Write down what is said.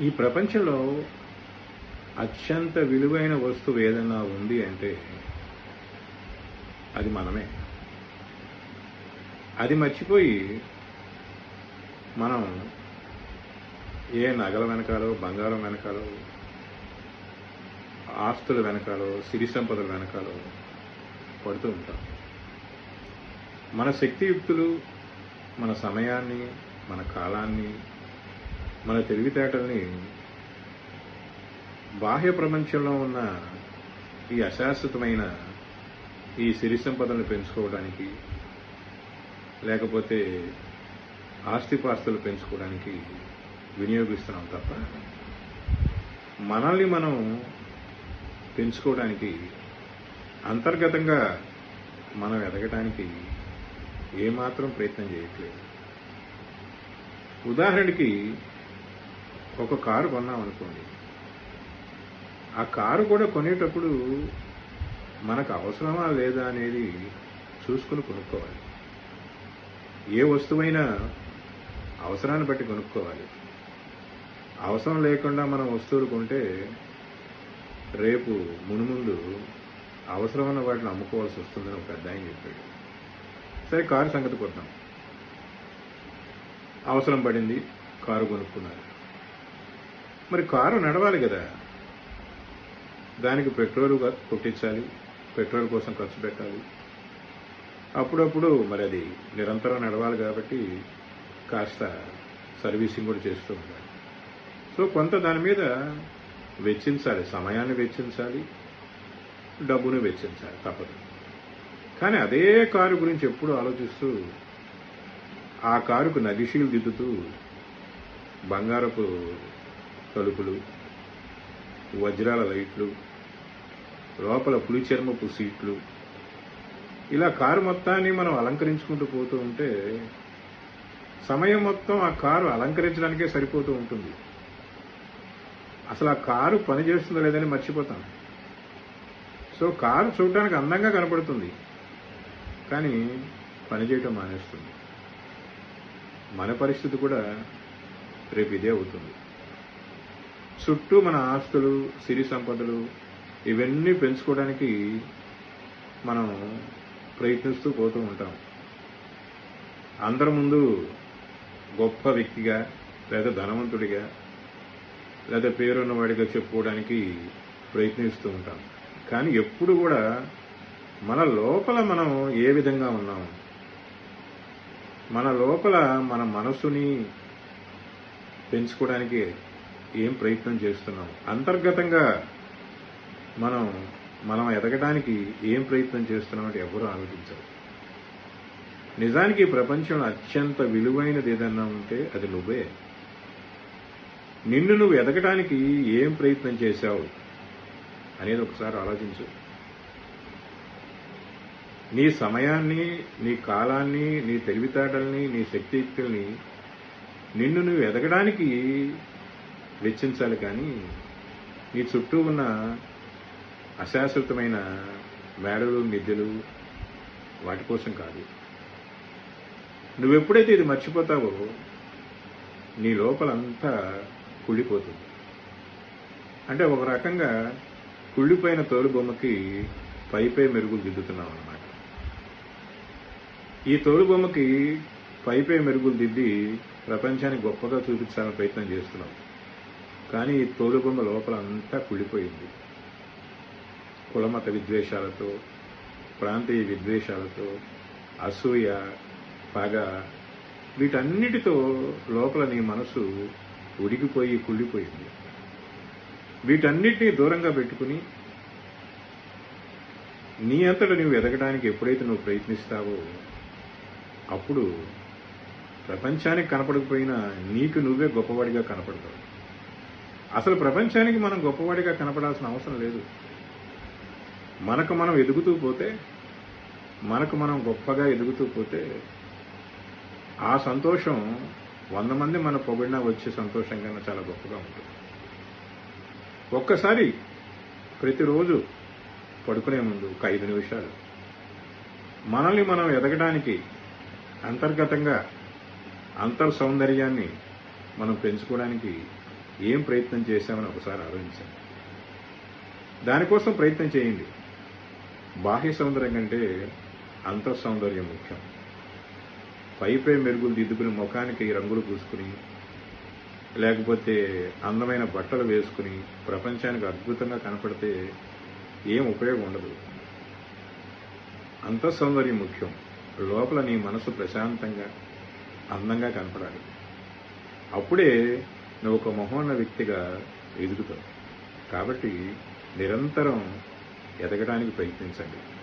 ఈ ప్రపంచంలో అత్యంత విలువైన వస్తువు ఏదైనా ఉంది అంటే అది మనమే. అది మర్చిపోయి మనం ఏ నగల వెనకాలో, బంగారం వెనకాలో, ఆస్తుల వెనకాలో, సిరి సంపదల వెనకాలో పడుతూ ఉంటాం. మన శక్తియుక్తులు, మన సమయాన్ని, మన కాలాన్ని, మన తెలివితేటల్ని బాహ్య ప్రపంచంలో ఉన్న ఈ అశాశ్వతమైన ఈ సిరి సంపదలను పెంచుకోవడానికి, లేకపోతే ఆస్తిపాస్తులు పెంచుకోవడానికి వినియోగిస్తున్నాం తప్ప మనల్ని మనం పెంచుకోవడానికి, అంతర్గతంగా మనం ఎదగటానికి ఏమాత్రం ప్రయత్నం చేయట్లేదు. ఉదాహరణకి ఒక కారు కొన్నాం అనుకోండి. ఆ కారు కూడా కొనేటప్పుడు మనకు అవసరమా లేదా అనేది చూసుకుని కొనుక్కోవాలి. ఏ వస్తువైనా అవసరాన్ని బట్టి కొనుక్కోవాలి. అవసరం లేకుండా మనం వస్తువులు కొంటే రేపు మునుముందు అవసరమైన వాటిని అమ్ముకోవాల్సి వస్తుందని ఒక పెద్ద ఆయన చెప్పాడు. సరే, కారు సంగతి కొద్దాం. అవసరం పడింది, కారు కొనుక్కున్నారు. మరి కారు నడవాలి కదా, దానికి పెట్రోల్ కొట్టించాలి, పెట్రోల్ కోసం ఖర్చు పెట్టాలి. అప్పుడప్పుడు మరి అది నిరంతరం నడవాలి కాబట్టి కాస్త సర్వీసింగ్ కూడా చేస్తూ ఉండాలి. సో కొంత దాని మీద వెచ్చించాలి, సమయాన్ని వెచ్చించాలి, డబ్బును వెచ్చించాలి, తప్పదు. కానీ అదే కారు గురించి ఎప్పుడు ఆలోచిస్తూ ఆ కారుకు నగిషీలు దిద్దుతూ బంగారపు తలుపులు, వజ్రాల లైట్లు, లోపల పులిచర్మపు సీట్లు, ఇలా కారు మొత్తాన్ని మనం అలంకరించుకుంటూ పోతూ ఉంటే సమయం మొత్తం ఆ కారు అలంకరించడానికే సరిపోతూ ఉంటుంది. అసలు ఆ కారు పని చేస్తుందో లేదని మర్చిపోతాం. సో కారు చూడటానికి అందంగా కనపడుతుంది, కానీ పనిచేయటం మానేస్తుంది. మన పరిస్థితి కూడా రేపు ఇదే అవుతుంది. చుట్టూ మన ఆస్తులు, సిరి సంపదలు ఇవన్నీ పెంచుకోవడానికి మనం ప్రయత్నిస్తూ పోతూ ఉంటాం. అందరి ముందు గొప్ప వ్యక్తిగా, లేదా ధనవంతుడిగా, లేదా పేరున్నవాడిగా చెప్పుకోవడానికి ప్రయత్నిస్తూ ఉంటాం. కానీ ఎప్పుడు కూడా మన లోపల మనం ఏ విధంగా ఉన్నాం, మన లోపల మన మనసుని పెంచుకోవడానికి ఏం ప్రయత్నం చేస్తున్నాం, అంతర్గతంగా మనం ఎదగడానికి ఏం ప్రయత్నం చేస్తున్నాం అంటే ఎవరూ ఆలోచించరు. నిజానికి ఈ ప్రపంచంలో అత్యంత విలువైనది ఏదన్నా ఉంటే అది నువ్వే. నిన్ను నువ్వు ఎదగడానికి ఏం ప్రయత్నం చేశావు అనేది ఒకసారి ఆలోచించు. నీ సమయాన్ని, నీ కాలాన్ని, నీ తెలివితేటల్ని, నీ శక్తియుక్తుల్ని నిన్ను నువ్వు ఎదగడానికి వెచ్చించాలి, కానీ నీ చుట్టూ ఉన్న అశాశ్వతమైన మేడలు, మిద్దెలు వాటి కోసం కాదు. నువ్వెప్పుడైతే ఇది మర్చిపోతావో నీ లోపలంతా కుళ్ళిపోతుంది. అంటే ఒక రకంగా కుళ్ళిపోయిన తోలుబొమ్మకి పైపై మెరుగులు దిద్దుతున్నావు అన్నమాట. ఈ తోలుబొమ్మకి పైపై మెరుగులు దిద్ది ప్రపంచానికి గొప్పగా చూపించాలని ప్రయత్నం చేస్తున్నావు, కానీ ఈ తోలుబొమ్మ లోపల అంతా కుళ్ళిపోయింది. కులమత విద్వేషాలతో, ప్రాంతీయ విద్వేషాలతో, అసూయ, పగ, వీటన్నిటితో లోపల నీ మనసు ఉడికిపోయి కుళ్ళిపోయింది. వీటన్నిటినీ దూరంగా పెట్టుకుని నీ అంతటా నువ్వు ఎదగడానికి ఎప్పుడైతే నువ్వు ప్రయత్నిస్తావో అప్పుడు ప్రపంచానికి కనపడకపోయినా నీకు నువ్వే గొప్పవాడిగా కనపడతావు. అసలు ప్రపంచానికి మనం గొప్పవాడిగా కనపడాల్సిన అవసరం లేదు. మనకు మనం ఎదుగుతూ పోతే, మనకు మనం గొప్పగా ఎదుగుతూ పోతే ఆ సంతోషం 100 మంది మన పొగిడినా వచ్చే సంతోషం కన్నా చాలా గొప్పగా ఉంటుంది. ఒక్కసారి ప్రతిరోజు పడుకునే ముందు ఒక 5 నిమిషాలు మనల్ని మనం ఎదగడానికి, అంతర్గతంగా అంతర్ సౌందర్యాన్ని మనం పెంచుకోవడానికి ఏం ప్రయత్నం చేశామని ఒకసారి ఆలోచించండి. దానికోసం ప్రయత్నం చేయండి. బాహ్య సౌందర్యం కంటే అంతః సౌందర్యం ముఖ్యం. పైపై మెరుగులు దిద్దుకుని ముఖానికి రంగులు పూసుకుని, లేకపోతే అందమైన బట్టలు వేసుకుని ప్రపంచానికి అద్భుతంగా కనపడితే ఏం ఉపయోగం ఉండదు. అంతః సౌందర్యం ముఖ్యం. లోపల నీ మనసు ప్రశాంతంగా అందంగా కనపడాలి. అప్పుడే నువ్వు ఒక మహోన్నత వ్యక్తిగా ఎదుగుతావు. కాబట్టి నిరంతరం ఎదగడానికి ప్రయత్నించండి.